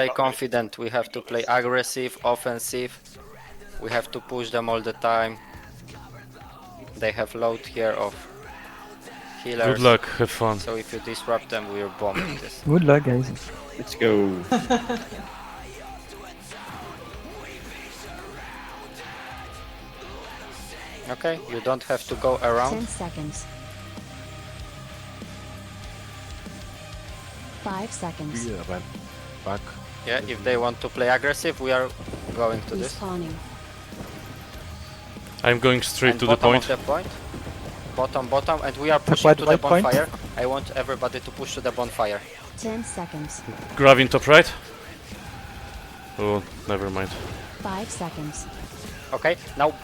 Play confident, we have to play aggressive, offensive. We have to push them all the time. They have load here of healers. Good luck, have fun. So if you disrupt them, we are bombing this. Good luck, guys. Let's go. Okay, you don't have to go around. 10 seconds. 5 seconds. Yeah, man. Back. Yeah, if they want to play aggressive, we are going to this. Respawning. I'm going straight And to the bottom point. of the point. Bottom, and we are pushing to the white point. bonfire. I want everybody to push to the bonfire. 10 seconds. Gravin top right. Oh, never mind. 5 seconds. Okay, now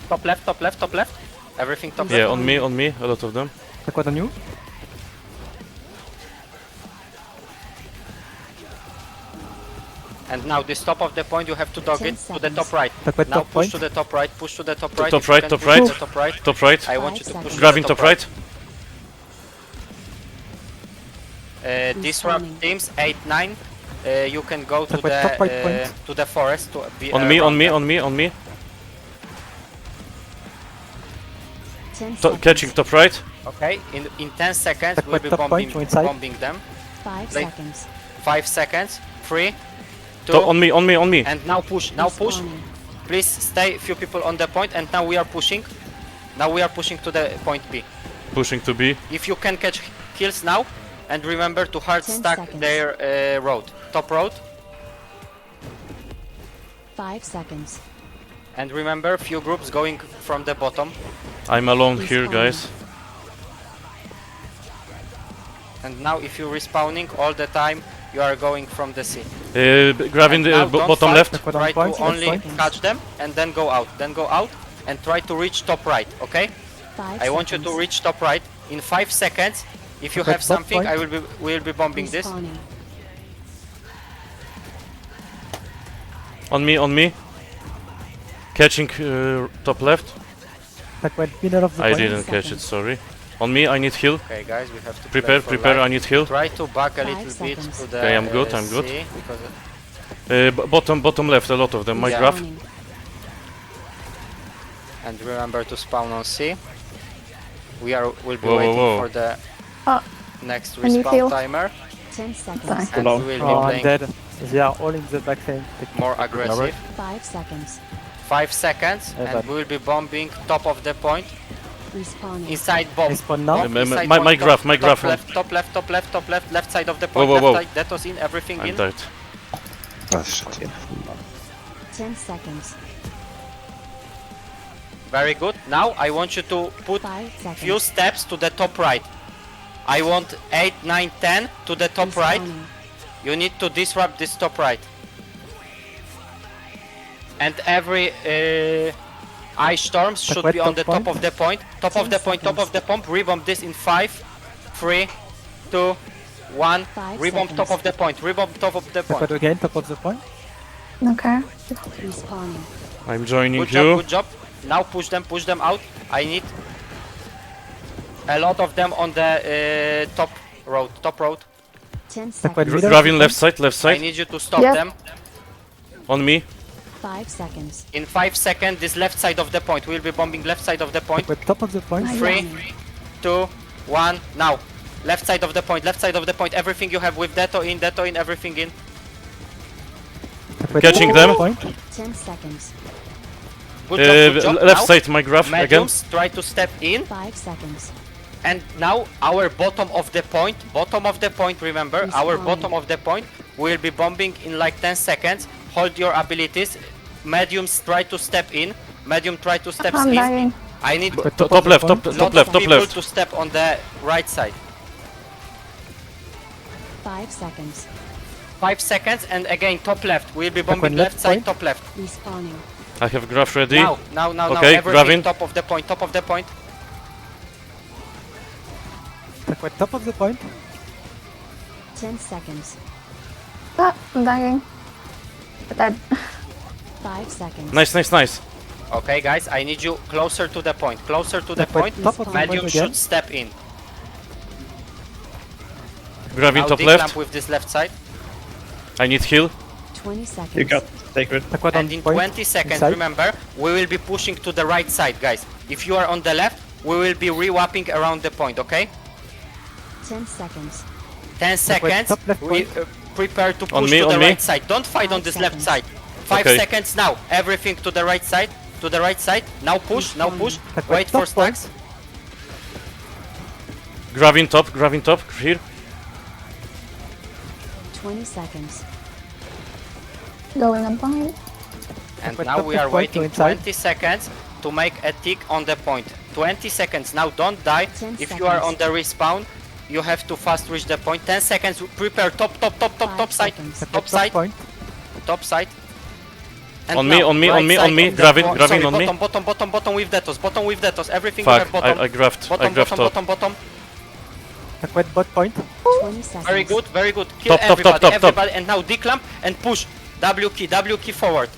top left, top left, top left. Everything top Yeah, left. on me, a lot of them. Attack what on you? And now this top of the point, you have to dog 10 it to the top seconds. right. Attack what Now top push point? to the top right, push to the top right. top If you right, can top push right. to the top right. Top right. I want you 5 to push seconds. to Gravin the top right. Disrupt Respawning. teams 8, 9. You can go to Attack what top right the point? to the forest to be On me, around on me, them. on me, on me. 10 seconds. Catching top right. Okay, in 10 seconds Attack we'll what be top point, go inside. bombing them. 5 Like- seconds. 5 seconds. 3, 2, On me, on me, on me. and now push. Now push. Respawning. Please stay few people on the point, and now we are pushing. Now we are pushing to the point B. Pushing to B. If you can catch kills now, and remember to hard 10 stack seconds. their road, top road, 5 seconds. and remember few groups going from the bottom. I'm alone here, Respawning. guys. And now if you're respawning all the time, you are going from the sea. Gravin And now don't bottom fight, left. Attack what on Try point? to only Point. catch them and then go out. Then go out and try to reach top right, okay? 5 I want you to seconds. reach top right in 5 seconds. If you Okay, have top something, point. we'll be bombing this. Respawning. On me, on me. Catching top left. Attack what middle of the I point? didn't catch it, sorry. On me, I need heal. Okay, guys, we have to Prepare, play for prepare, life. I need heal. Try to back a 5 little bit seconds. to the Okay, I'm good, I'm good. sea, because Bottom left, a lot of them. My Yeah. graph. Respawning. and remember to spawn on sea. We'll be Whoa, whoa, waiting whoa. for the Oh, next can you respawn heal? timer, 10 seconds. Sorry. and long. we will Oh, be I'm playing dead. They are all in the back lane. more aggressive. 5 seconds. 5 seconds, Yeah, and but- we will be bombing top of the point, Respawning. inside bomb. Respawn now. Bomb inside My bomb, graph, top, my top graph. left, top left, top left, top left, left side of the Whoa, point, whoa, whoa. left side, that was in, everything I'm in. dead. Oh, shit. 10 seconds. Very good. Now I want you to put 5 few seconds. steps to the top right. I want 8, 9, 10 to the top right. Respawning. You need to disrupt this top right. And every ice storms should what be on top the top point? of the point. Top of 10 the point, top seconds. of the pump. Rebomb this in 5, 3, 2, 1. 5 Rebomb top seconds. of the point. Rebomb top of the Attack point. what again? Top of the point? okay. Respawning. I'm joining Good job, you. good job. Now push them out. I need a lot of them on the top road. 10 Attack what seconds. middle? Gravin left side, left I side. need you to stop Yeah. them. On me. 5 seconds. In 5 seconds, this left side of the point. We'll be bombing left side of the point. Attack what top of the point? 3, 2, 1, now. Left side of the point, left side of the point. Everything you have with Deto in, everything in. Attack what Catching top of the them. point? 10 seconds. Good job. Left Now, side, my graph again. mediums, try to step in. 5 seconds. And now our bottom of the point, remember, our Respawning. bottom of the point, we'll be bombing in like 10 seconds. Hold your abilities. Mediums try to step in. Medium try to step I'm in. dying. I need Top Top of the left, point? top lot left, of top people left. to step on the right side. 5 seconds. 5 seconds, and again top left. We'll be Attack bombing one left left side, point? top left. Respawning. I have graph ready. Now, Okay, everything Gravin. top of the point, top of the point. Attack what top of the point? 10 seconds. Ah, I'm dying. Dead. 5 seconds. Nice, nice, nice. Okay, guys, I need you closer to the point, closer to the Attack what point. top of the Medium point should again? step in. Gravin Now top declamp left. with this left side. I need heal. 20 seconds. You got sacred. Aqua on And in point. 20 seconds, Inside. remember, we will be pushing to the right side, guys. If you are on the left, we will be re-wapping around the point, okay? 10 seconds. 10 seconds, top left prepare to On push me, to on the me. right side. Don't fight on 5 this left seconds. side. 5 Okay. seconds now. Everything to the right side. To the right side. Now push, now push. Aqua Wait top for stacks. Gravin top, here. 20 seconds. Going on point. And Aqua now top we left are point, waiting go inside. 20 seconds to make a tick on the point. 20 seconds. Now don't die. 10 If you are seconds. on the respawn, you have to fast reach the point. 10 seconds. Prepare top 5 side. seconds. Top side. point. Top side. And On me, now, on me, right on me, side on me. of the Gravin, point. Gravin Sorry, on me. bottom with Detos. Bottom with Detos. Everything you have Fuck, bottom. I grabbed Bottom, top. bottom. Aqua bot point. 20 seconds. Very good, very good. Kill Top, top, everybody, top. everybody. And now declamp and push. W key forward.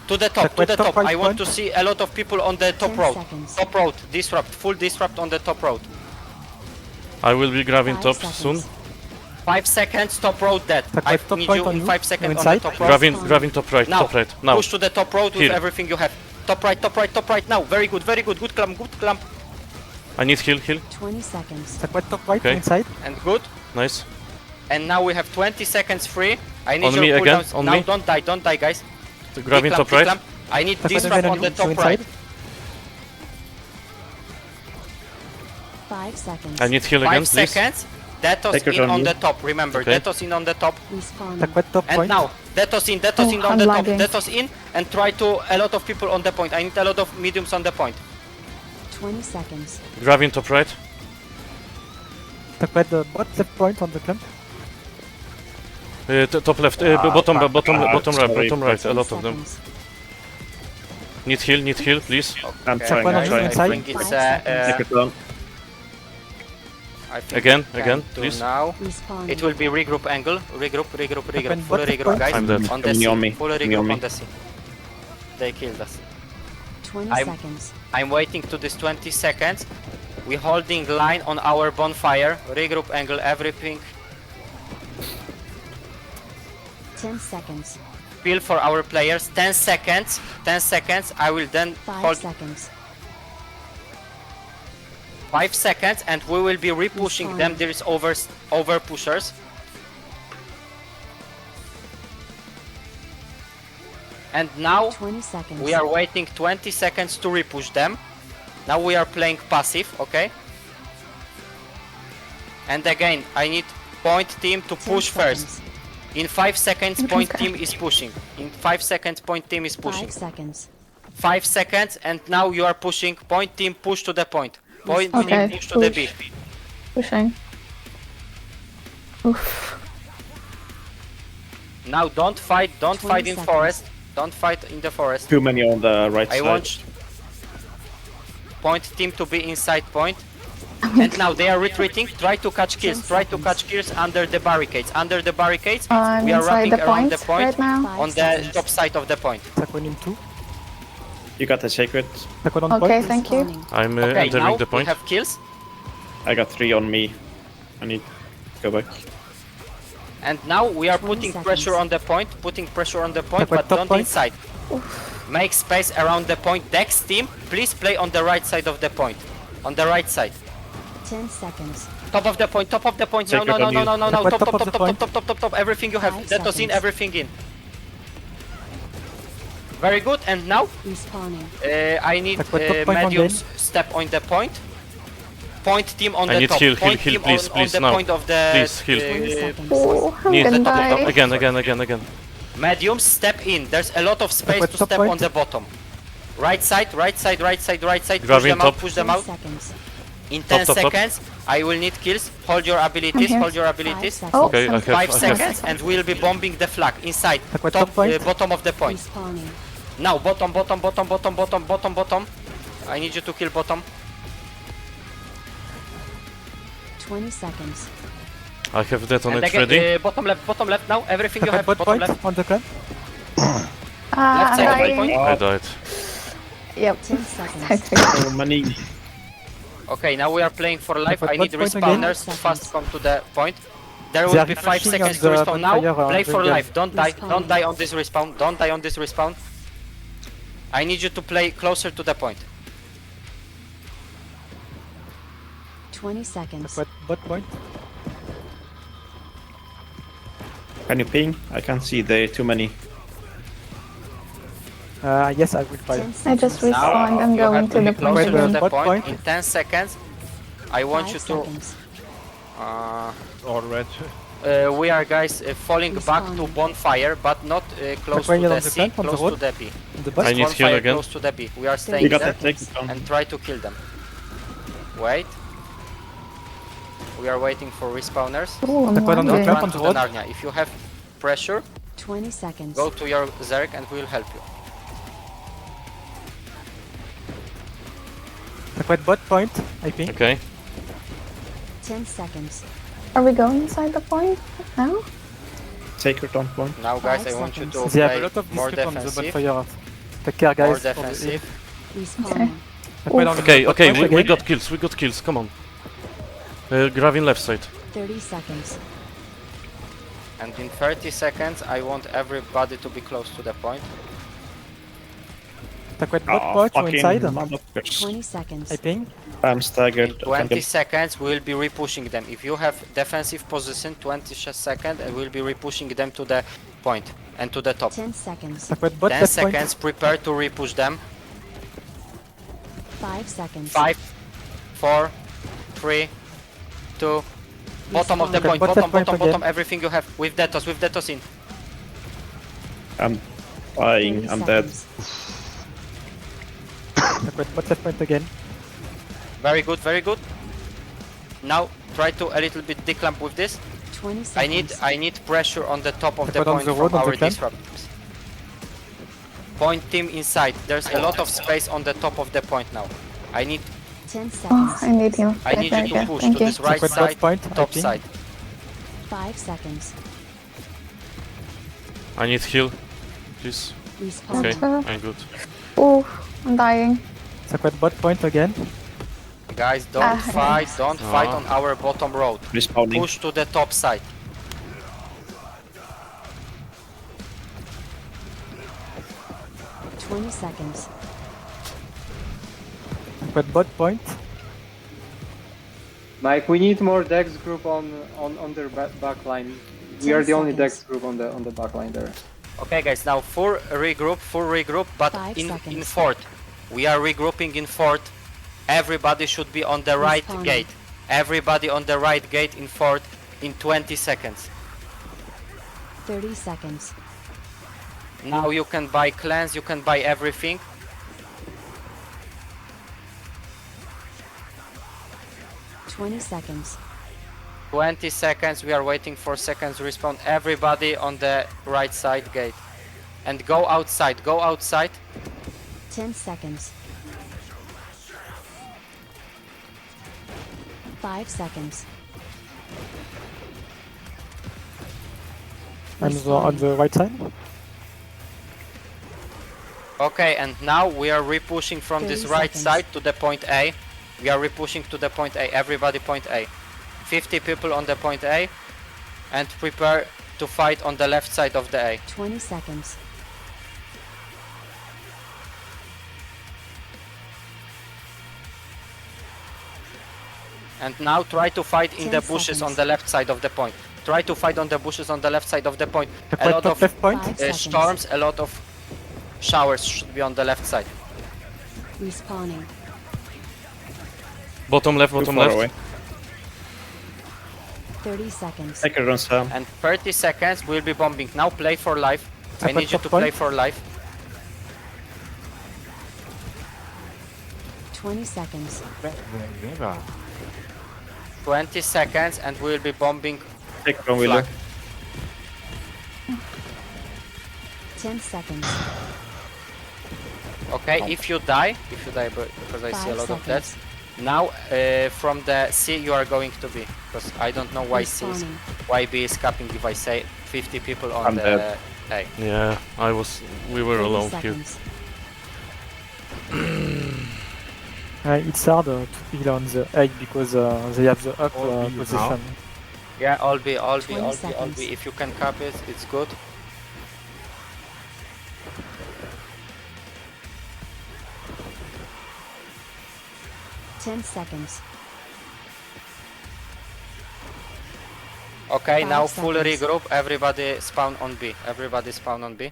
To the top, Aqua to the top top. right I want point. to see a lot of people on the top 10 road. seconds. Top road, disrupt, full disrupt on the top road. I will be grabbing 5 top seconds. soon. 5 seconds, top road dead. Aqua I top need point you on in you. 5 seconds on the Inside. top road. Gravin top right, Now, top right. Now. push to the top road with Here. everything you have. Top right now. Very good, good clamp. I need heal. 20 seconds. Aqua top right Okay. inside. And good. Nice. And now we have 20 seconds free. I need On your me again, cooldowns. on Now me. don't die guys. Gravin Declamp, top right. declamp. I need Aqua disrupt then on the go top inside. right. 5 seconds. I need heal again, 5 please. seconds. Detos Take it in on on you. the top. Remember, Okay. Detos in on the top. Respawning. Aqua top And point. now, Detos in Oh, on I'm the lagging. top. Detos in and try to a lot of people on the point. I need a lot of mediums on the point. 20 seconds. Gravin top right. Aqua the bot left point on the clamp. Top left, bottom right, a 10 lot of them. seconds. Need heal, please. I'm Okay, trying, One on I'm you trying. inside. I think it's Sacred on. I think Again, we again, can do please. Now. Respawning. It will be regroup angle. Regroup. Open Full bot regroup, point. guys. I'm dead. On the Coming sea. on me, Full coming regroup on me. on the sea. They killed us. 20 I'm- seconds. I'm waiting to this 20 seconds. We're holding line on our bonfire. Regroup angle, everything. 10 seconds. Feel for our players. 10 seconds. 10 seconds. I will then 5 hold seconds. 5 seconds and we will be repushing them. There is over pushers. And now 20 seconds. we are waiting 20 seconds to repush them. Now we are playing passive, okay? And again, I need point team to 10 push first. seconds. In 5 seconds, point team is pushing. In 5 seconds, point team is 5 pushing. seconds. 5 seconds, and now you are pushing. Point team push to the point. Point Okay, team push to the B. push. Pushing. Oof. Now don't fight. Don't 20 fight in seconds. forest. Don't fight in the forest. Too many on the right I side. want point team to be inside point. And now they are retreating. Try to catch kills. 10 Try to seconds. catch kills under the barricades. Under the barricades. I'm We are inside wrapping the around point the point right now. 5 on the seconds. top side of the point. Aqua in 2. You got the sacred. Aqua on Okay, point. thank you. Respawning. I'm Okay, entering now the we point. have kills. I got 3 on me. I need to go back. And now we are 20 putting seconds. pressure on the point. Putting pressure on the point, Aqua but top don't point. inside. Make space around the point. Dex team, please play on the right side of the point. On the right side. 10 seconds. Top of the point, top of the point. No, Sacred no, no, on no, you. no, no, no. Aqua Top, top top, of top, the top, point. top, top, top, top. Everything you have. 5 That was in, seconds. everything in. Very good. And now Respawning. I need Aqua top point on mediums step on the point. Point team on I the need top. heal, Point heal, team please, on please, the now. point of the Please, heal. 20 seconds. Oh, I'm Need gonna top, die. Again. mediums step in. There's a lot of space Aqua to top step point. on the bottom. Right side, right side, right side, right side. Push Gravin them out, top. push 10 them out. seconds. In 10 top. seconds, I will need kills. Hold your abilities, Okay. hold your 5 abilities. seconds. Oh, Okay, I have- 5 I have- seconds and we'll be bombing the flag inside. Aqua Top, top point. bottom of the point. Respawning. Now bottom. I need you to kill bottom. 20 seconds. I have that on And it again, ready. bottom left now. Everything you Aqua have, bot bottom point left. on the clamp. Left I'm side of my dying. point. I died. Yep. 10 seconds. So many. Okay, now we are playing for life. Aqua I need bot point again. respawners to fast come to the point. There They will are be 5 rushing seconds on to the respawn. Now, bonfire, play for jungle. life. Don't die. Respawn. Don't die on this respawn. Don't die on this respawn. I need you to play closer to the point. 20 seconds. Bot point. Can you ping? I can't see. There are too many. Yes, I will fight. 10 I just seconds. respawned. I'm You going have to be the closer Wait, to point. the bot point. point. In 10 seconds, I want 5 you to... seconds. Or red. We are guys falling back to Respawning. bonfire, but not close to Point on the the C, plant, on the close to road. the B. On the I bot. need heal Bonfire again. close to the B. We are You staying got there that. Take it down. and try to kill them. Wait. We are waiting for respawners. Ooh, I'm Point on the Don't camp lagging. on run the to road. the Narnia. If you have pressure, 20 seconds. go to your Zerg and we'll help you. Sacred bot point, I think. Okay. 10 seconds. Are we going inside the point now? Take it on point. Now guys, I 5 want you to seconds. They have a play lot of more district on the defensive. bonfire. Take care, guys. More for the- defensive. Respawning. Sacred on the Okay, bot okay, point we again. got kills, we got kills, come on. Gravin left side. 30 seconds. And in 30 seconds, I want everybody to be close to the point. Sacred bot Oh, point, you fucking inside. motherfuckers. 20 seconds. I think. I'm staggered. In 20 seconds, we'll be repushing them. If you have defensive position, 20 seconds, and we'll be repushing them to the point and to the top. 10 seconds. Sacred bot 10 left point. seconds, prepare to repush them. 5 seconds. 5, 4, 3, 2, bottom of the Respawn. point, Bot bottom, left point bottom, bottom, again. everything you have. With Detos in. I'm dying. 30 I'm dead. seconds. Sacred bot left point again. Very good, very good. Now, try to a little bit declamp with this. 20 seconds. I need pressure on the top of the Put on point the from road, on our the camp. disruptors. Point team inside. There's a lot of space on the top of the point now. I need 10 Oh, seconds. I need you. I need There you we to go. push Thank to you. this right Sacred bot side, point, I top think. side. 5 seconds. I need heal. Please. Respawn. Okay, That's I'm good. Ooh, I'm dying. Sacred bot point again. Guys, don't Ah, fight, don't fight Ah. on our bottom road. Respawning. Push to the top side. Twenty seconds. Sacred bot point. Mike, we need more Dex group on their back line. We 10 are the only seconds. Dex group on the back line there. Okay guys, now full regroup, but 5 in seconds. fort. We are regrouping in fort. Everybody should be on the right Respawning. gate. Everybody on the right gate in fort in 20 seconds. 30 seconds. Now you can buy clans, you can buy everything. Twenty seconds. 20 seconds, we are waiting for seconds respawn. Everybody on the right side gate. And go outside, go outside. 10 seconds. 5 seconds. On the right side. Okay, and now we are repushing from 30 this right seconds. side to the point A. We are repushing to the point A, everybody point A. 50 people on the point A. And prepare to fight on the left side of the A. 20 seconds. And now try to fight in 10 the bushes on seconds. the left side of the point. Try to fight on the bushes on the left side of the point. A Sacred lot bot of left point. 5 seconds. storms, a lot of showers should be on the left side. Respawning. Bottom left, Too bottom far left. away. 30 seconds. Take it on Sam. And 30 seconds we'll be bombing. Now play for life. I Sacred need you top to point. play for life. 20 seconds. 20 seconds and we'll be bombing Take it on Willow. flag. 10 seconds. Okay, if you die because I see a 5 lot of seconds. deaths. Now from the C you are going to B. Because I don't know why C is, Respawning. why B is capping if I say 50 people on I'm the dead. A. Yeah, we were 30 alone here. seconds. It's hard to heal on the egg because they have the up Oh, position. Yeah, all B, all B, 20 all B, all seconds. B. If you can cap it, it's good. Ten seconds. Okay, 5 now full seconds. regroup. Everybody spawn on B. Everybody spawn on B.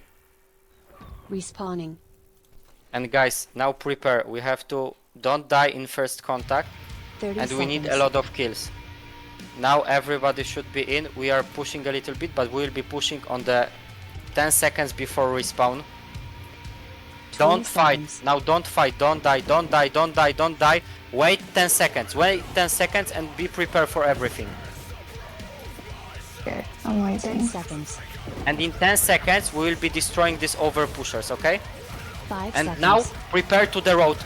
Respawning. And guys, now prepare. We have to don't die in first contact, 30 and seconds. we need a lot of kills. Now everybody should be in. We are pushing a little bit, but we will be pushing on the 10 seconds before respawn. 20 Don't fight. seconds. Now don't fight. Don't die. Don't die. Don't die. Don't die. Wait 10 seconds. Wait 10 seconds and be prepared for everything. Okay, I'm 10 waiting. seconds. And in 10 seconds we will be destroying these over pushers, okay? 5 And seconds. now prepare to the road.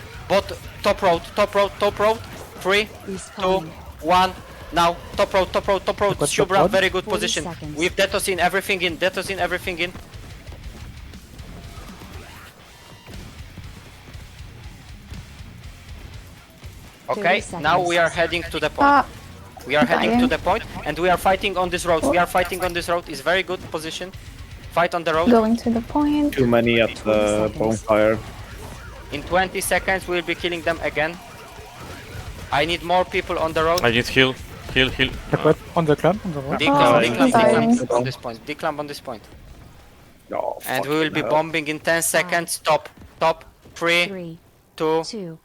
Top road, top road, top road. 3, 2, Respawning. 1. Now top road, top road, top road. Top Shubra, road. very good 40 position. seconds. With Detosin, everything in. Detosin, everything in. Okay, 30 now we are seconds. heading to the point. Ah, We are heading to dying. the point and we are fighting on this road. We are fighting on this road. It's very good position. Fight on the road. going to the point. Too many at 20 the seconds. bonfire. In 20 seconds we will be killing them again. I need more people on the road. I need heal. Heal, heal. Request on the clamp, on the road. Declamp, Oh, declamp, dying. declamp on this point. Declamp on this point. Oh, And we will be fucking hell. bombing in 10 seconds. Top, top, 3, 3, 2, 2,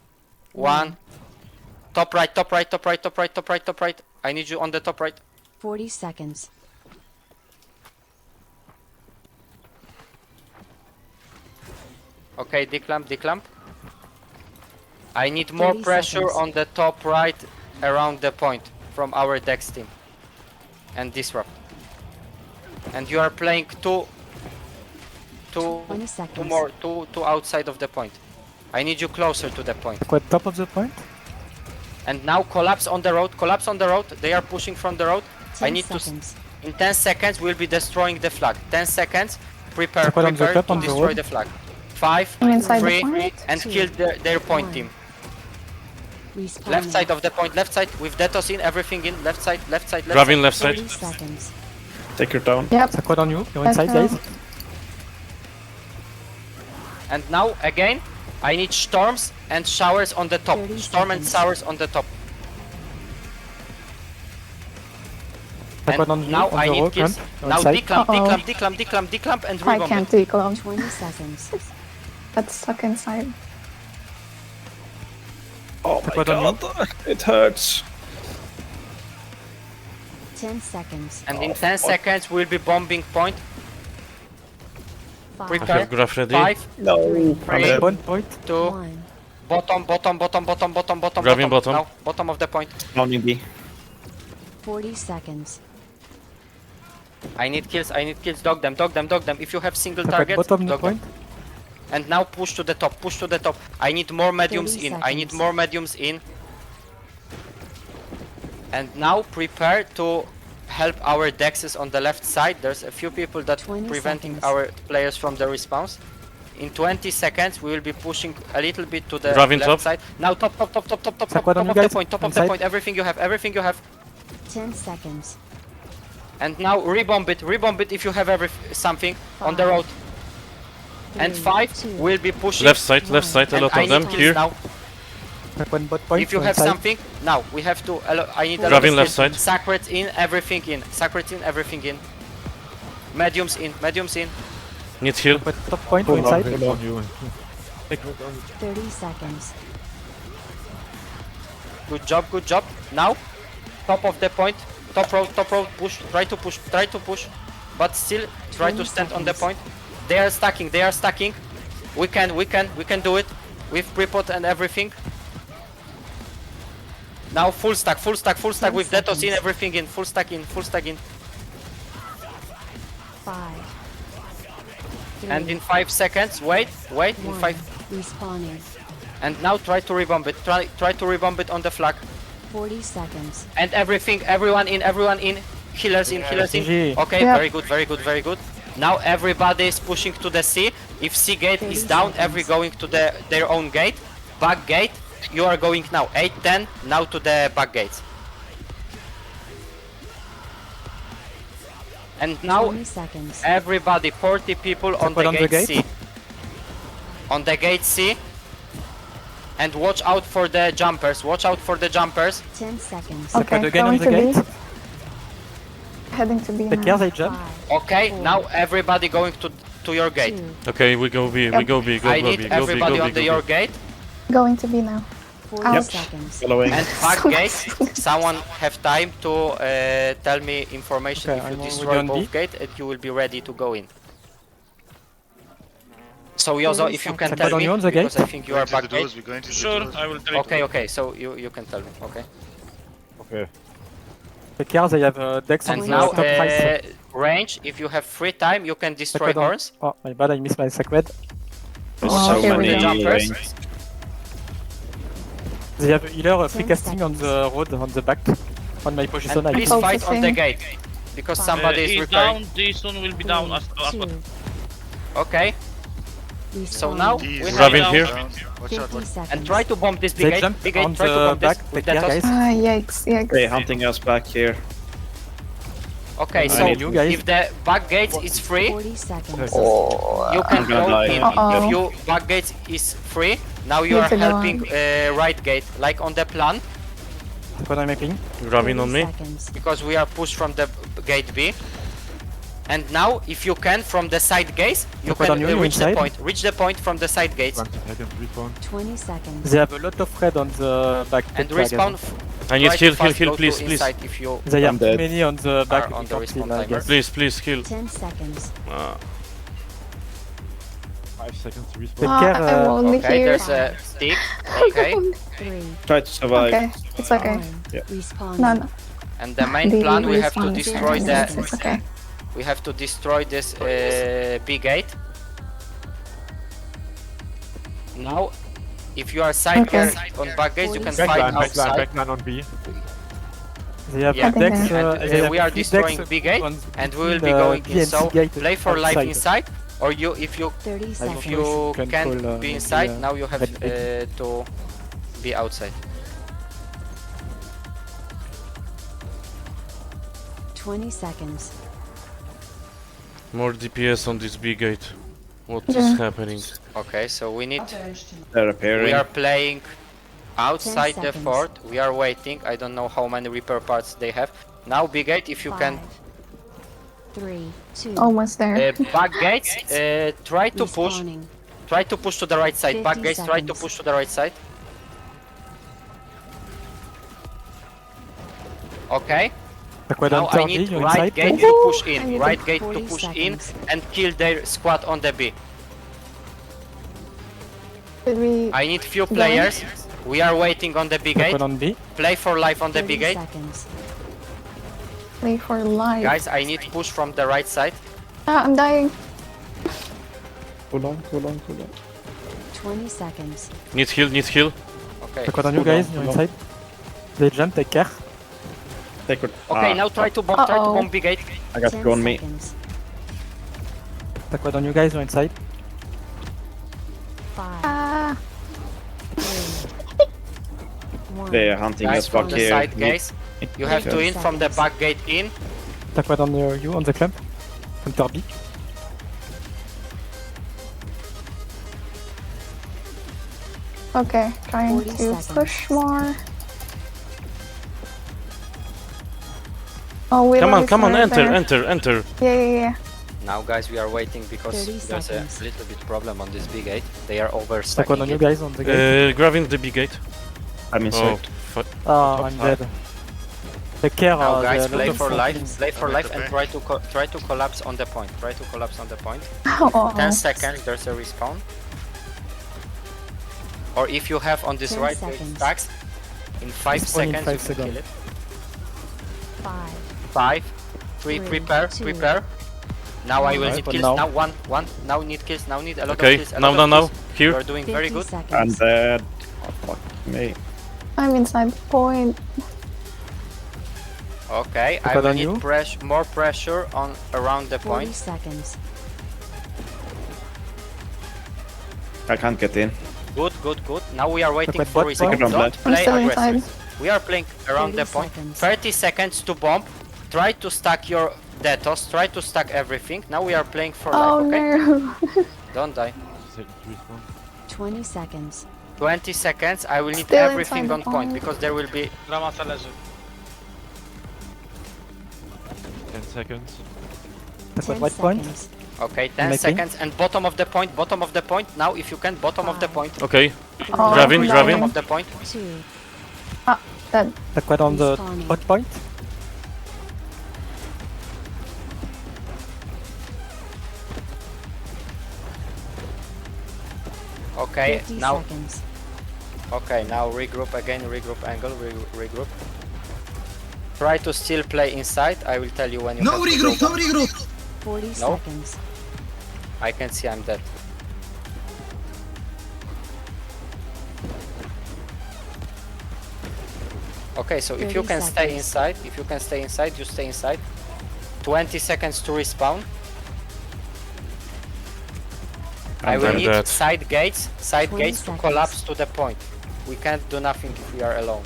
1. Top right, top right, top right, top right, top right, top right. I need you on the top right. 40 seconds. Okay, declamp, declamp. I need more 30 pressure seconds. on the top right around the point from our Dex team. And disrupt. And you are playing two 20 seconds. more, two outside of the point. I need you closer to the point. Request top of the point. And now collapse on the road, collapse on the road. They are pushing from the road. 10 I need seconds. to. In 10 seconds, we'll be destroying the flag. 10 seconds. Prepare, Check out on the prepare top to on the destroy road. the flag. 5, I'm inside the 3, point. and Two, kill their point 1. team. Respawning. Left side of the point, left side with Detos in, everything in. Left side, left side, left Gravin side. left side. 30 seconds. Take your down. Yep. Squad on you. You're inside, Okay. guys. And now again, I need storms and showers on the top. 30 Storm and seconds. showers on the top. Squad on And you. now On I the need road, kills. clamp. You're Now inside. declamp, Uh-oh. declamp, declamp, declamp, declamp, and I rebomb can't it. declone. 20 seconds. That's stuck inside. Oh my Squad on god, it hurts. 10 seconds. And in 10 seconds, we'll be bombing point. 5, I Prepare. have graph ready. 5, No. Three. Point, point. 2, 1. bottom, bottom, bottom, bottom, bottom, bottom, Grabbing bottom. Now, bottom of the point. Pounding B. 40 seconds. I need kills, I need kills. Dog them, dog them, dog them. If you have single Request targets, bottom the dog them. point. And now push to the top, push to the top. I need more mediums 30 in, I need seconds. more mediums in. And now prepare to help our dexes on the left side. There's a few people that 20 preventing seconds. our players from the respawns. In 20 seconds, we will be pushing a little bit to the Gravin left top. side. Now top, top, top, top, top, top, top, Squad on top you of the guys. point, top of the Inside. point. Everything you have, everything you have. 10 seconds. And now rebomb it if you have something on the 5, road. And 3, 5 2, will be pushing. Left side, left side. A And lot I of them need kills here. now. Request bot point. If you you're have inside. something, now we have to. I need a lot Gravin of left skills. side. Sacred in, everything in. Sacred in, everything in. Mediums in, mediums in. Need heal. Request top point. You're inside. 30 seconds. Good job, good job. Now, top of the point, top road, push. Try to push, but still try to 20 stand on the seconds. point. They are stacking. We can do it with pre-pot and everything. Now full stack 10 with Detos in, seconds. everything in, full stack in. 5. 3, And in 5 seconds, wait, in 1. 5. Respawning. And now try to rebomb it. Try to rebomb it on the flag. 40 seconds. And everyone in. Healers in. GG. Okay, Yep. very good. Now everybody is pushing to the C. If C gate 30 is down, every seconds. going to their own gate. Back gate. You are going now 8, 10. Now to the back gates. And now 20 seconds. everybody, 40 people on Put the on the gate gate. C. On the gate C. And watch out for the jumpers. Watch out for the jumpers. 10 seconds. Okay, Put again on going the to gate. B. Heading to B Take care, now. they jump. 5, Okay, Four. now everybody going to your gate. 2, Okay, we go B, we Yep. go B, go I B, need go B, everybody go on B, the go your B. gate. Going to B now. 40 Yep. seconds. Following. And back gate. Someone have time to tell me information Okay, if you I'm destroy already on both B. gate and you will be ready to go in. So Yozo, if you can Can tell put on me, you on the because gate? I think you are back gate. We're going to the Sure, doors. I will try. Okay, so you can tell me, okay. Okay. Take care, they have decks on And the now top right. range, if you have free time, you can destroy Sacred on- horns. Oh, my bad, I missed my sacred. There's Oh, so here we many go. Jumpers. lanes. They have healer free 10 casting on seconds. the road on the back. On my position, And I please think. fight on the Focusing. gate. Because somebody is He's repairing. down, this one will be down as 2, Okay, so now we These have Grabbing down, here. down. Watch out, 50 watch seconds. and try to bomb this They big gate. jump Big gate, on try to the bomb this back, with take the care, toss. guys. Yikes, yikes. They hunting us back here. Okay, I so need you guys. if the back gate is free, 40 seconds. you can I'm gonna go die. in. Uh-oh. If you back gate is free, now you Need are to go helping right gate, like on the plan, Sacred on my ping. Grabbing on 30 me. seconds. because we are pushed from the gate B. And now, if you can, from the side gates, you Put can on you reach the inside. point. Reach the point from the side gates 20 seconds. They have a lot of red on the back. and take care, respawn. guys. I need Try to heal, fast heal, go to please, please. inside if you They I'm have too dead. many on the back. on we the can't kill, respawn I timer. guess. Please, please, heal. 10 seconds. Ah. Take care, I won't be Okay, here. there's a stick. Okay, 3, Try to survive. Okay, it's okay. 1. Yeah. Respawning. No, no. and the main The plan we have to respawn is destroy fine. the. It's okay. We have to destroy this B gate. Now, if you are side Okay. gate on back gates, you can 40 fight seconds. outside. They have Yeah. decks. And, they have we are three destroying decks B gate, on- and we will be between the going B in. and C So gate play for life outside. inside, or you if you 30 I if seconds. you Can can't call, be maybe, inside, now you have red to be outside. 20 seconds. More DPS on this B gate. What is Yeah. happening? Okay, so we need. They're We repairing. are playing outside 10 the seconds. fort. We are waiting. I don't know how many repair parts they have. Now big gate, if you 5, can. 3, 2. Almost there. Back gates, try to push. Respawning. Try to push to the right side. 50 Back gates, try to seconds. push to the right side. Okay. Sacred Now on I 30, need you're right inside. gate Ooh, to push I in. need Right to- gate to 40 push in seconds. and kill their squad on the B. Did we I need few Going. players. We are waiting on the B gate. Sacred on B. Play for life on the 30 B gate. seconds. play for life? Guys, I need push from the right side. Ah, I'm dying. Too long, too long, too long. 20 seconds. Need heal, need heal. Okay. Sacred on you guys, you're inside. They jump, take care. Take it. Okay, now try to bomb. Try to Uh-oh. bomb B gate. I got 10 two on me. seconds. Sacred on you guys, you're inside. 5, Ah, 3, 1. They're hunting Guys us from back the here. side, guys. You have to Okay. in from the back gate in. Sacred on you on the clamp. Counter B. okay. Trying 40 to seconds. push more. Oh, we Come on, lost come on, right enter, there. enter, enter. Yeah, yeah, yeah. Now, guys, we are waiting because 30 there's seconds. a little bit problem on this B gate. They are Sacred on overstacking you it. guys on the gate. Grabbing the B gate. I'm Oh, inside. fuck. Oh, I'm dead. Take care, Now, they guys, have a play lot of for life. things. Play for I'm life at and the try to collapse on the point. Try to collapse on the point. Oh, 10 seconds. There's a respawn. Or if you have on this 10 right gate seconds. stacks, in 5 Respawn in seconds 5 you can seconds. kill it. 5, 5, 3, Three, prepare, two. prepare. Now I will Right, need but kills. now- Now one. Now need kills. Now need a lot Okay, of kills. a now, lot now, of now. kills. You Here. are doing 50 very good. I'm seconds. dead. Oh, fuck me. I'm inside the point. Okay, I Depend will on need you. more pressure on around the 40 point. seconds. I can't get in. Good, good, good. Now we are waiting at for what respawn. point? I'm Don't I'm play still aggressive. inside. We are playing around 30 the point. seconds. 30 seconds to bomb. Try to stack your Detos. Try to stack everything. Now we are playing for Oh life, okay? no. Don't die. 20 seconds. 20 seconds. I will need Still everything inside on the point point. because there will be. Ramasa leży. 10 seconds. That's 10 what white point. seconds. Okay, 10 Making. seconds and bottom of the point. Bottom of the point. Now, if you can, bottom of the point. Okay, Oh, Gravin, I'm Gravin. Bottom dying. of the point. 2. Dead. That's what on the Respawning. hot point. Okay, 50 now. seconds. Okay, now regroup again. Regroup angle. Regroup. Try to still play inside. I will tell you when you. No have to regroup, go no back. regroup. 40 No. seconds. I can see I'm dead. Okay, so if you 30 can stay seconds. inside, you stay inside. 20 seconds to respawn. I will I'm need dead. side gates 20 to seconds. collapse to the point. We can't do nothing if we are alone.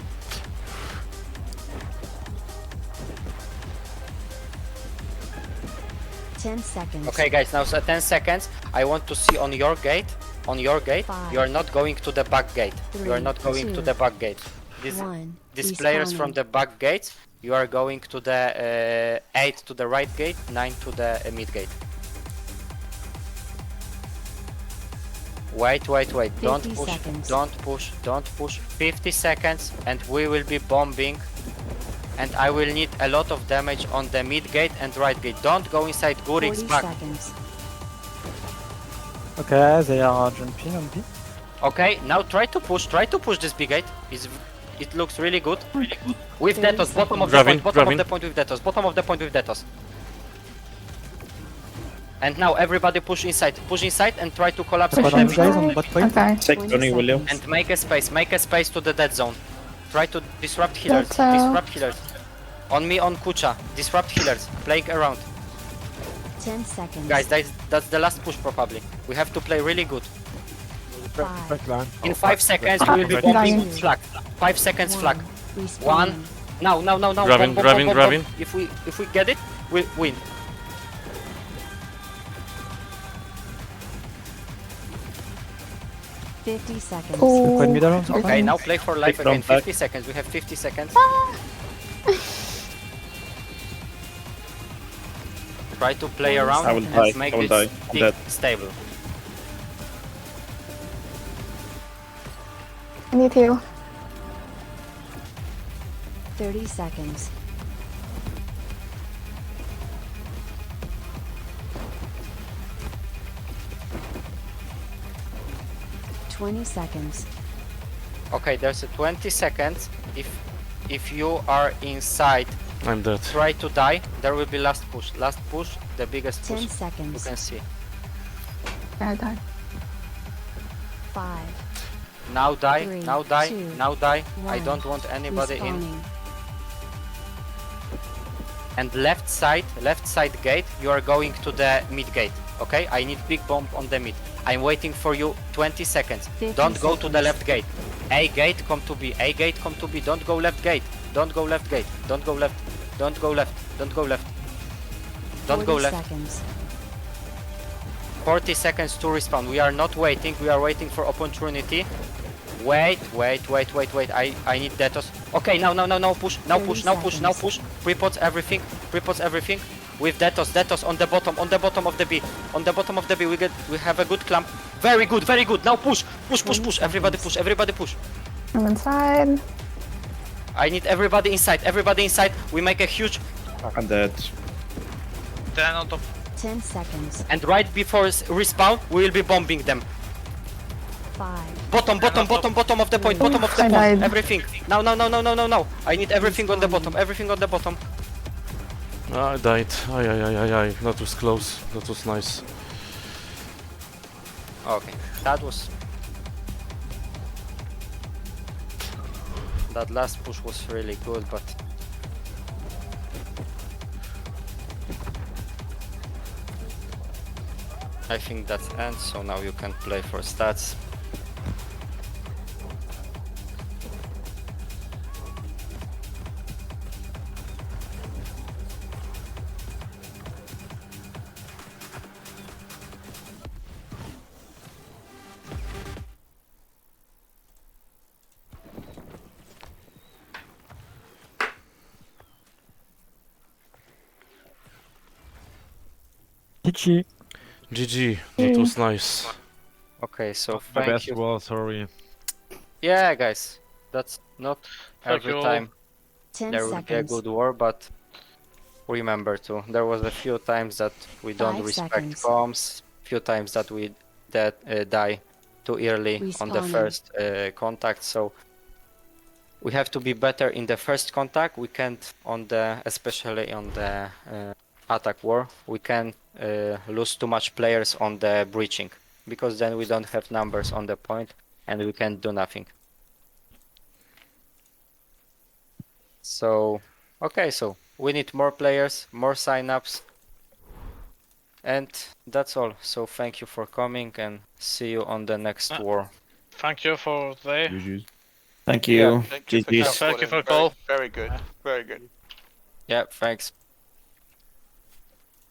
Ten seconds. Okay guys, now so 10 seconds. I want to see on your gate, Five, you are not going to the back gate. You are not going to two, the back gate. One. These players from Respawning. the back gates, you are going to the 8 to the right gate, 9 to the mid gate. Wait. Don't 50 push. seconds. Don't push. 50 seconds and we will be bombing. And I will need a lot of damage on the mid gate and right gate. Don't go inside 40 Gurik's back. seconds. Okay, they are jumping on B. Okay, now try to push this big gate. It looks really good. With 30 Detos, bottom of the Gravin, point, bottom of Gravin. the point with Detos, bottom of the point with Detos. And now everybody push inside and try to collapse That's on what the on mid. guys on bot point. Okay. Take 20 Tony William. seconds. And make a space to the dead zone. Try to disrupt healers, That's, On me, on Kucha, disrupt healers, playing around. 10 seconds. Guys, that's the last push probably. We have to play really good. 5, In 5 seconds we will be Right. bombing Dying. flag. 5 seconds flag. 1. One. Respawning. Now. Gravin, Gravin, Gravin. If we get it, we win. 50 seconds. Oh. Quite middle on the Okay, point. now play for life Take down again. back. 50 seconds. We have 50 seconds. Try to play 20 around I will seconds. die. and make I will this die. I'm stick dead. stable. I need heal. 30 seconds. Twenty seconds. Okay, there's a 20 seconds. If you are inside, I'm dead. try to die. There will be last push. Last push, the biggest 10 push you seconds. can see. Yeah, I died. 5. Now die, Three, now die, two, now die. I one. don't want anybody in. Respawning. And left side gate, you are going to the mid gate. Okay, I need big bomb on the mid. I'm waiting for you 20 seconds. 50 Don't go to the seconds. left gate. A gate, come to B. A gate, come to B. Don't go left gate. Don't go left gate. Don't go left. Don't go left. Don't go left. Don't go 40 left. seconds. 40 seconds to respawn. We are not waiting. We are waiting for opportunity. Wait. I need Detos. Okay, now push. Now 30 push. Now push. Now push. Prepots everything. Prepots everything. With Detos on the bottom of the B. On the bottom of the B, we have a good clamp. Very good. Now push. Push. Everybody push. I'm inside. I need everybody inside. We make a huge. I'm dead. 10 on top. 10 seconds. And right before respawn, we will be bombing them. 5. Bottom of the point. Bottom of the I point. died. Everything. Now. I need everything on the bottom. I died. Ay. That was close. That was nice. Okay, that last push was really good, but I think that's end, so now you can play for stats. GG. GG, that was nice. Okay, so My thank best you. wall, sorry. Yeah, guys, that's not Thank every you. time 10 there will be a seconds. good war, but remember to. There was a few times that we don't 5 respect seconds. comms, few times that we die too early on the Respawning. first contact, so we have to be better in the first contact. We can't on the, especially on the attack war, we can lose too much players on the breaching, because then we don't have numbers on the point and we can't do nothing. So, okay, so we need more players, more signups, and that's all. So thank you for coming and see you on the next war. Thank you for today. GG's. Thank you. Thank you for GG's. Thank you for the supporting. call. Very good. Very good. Yeah, thanks.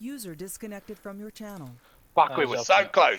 User disconnected from your channel. Fuck, we were so close.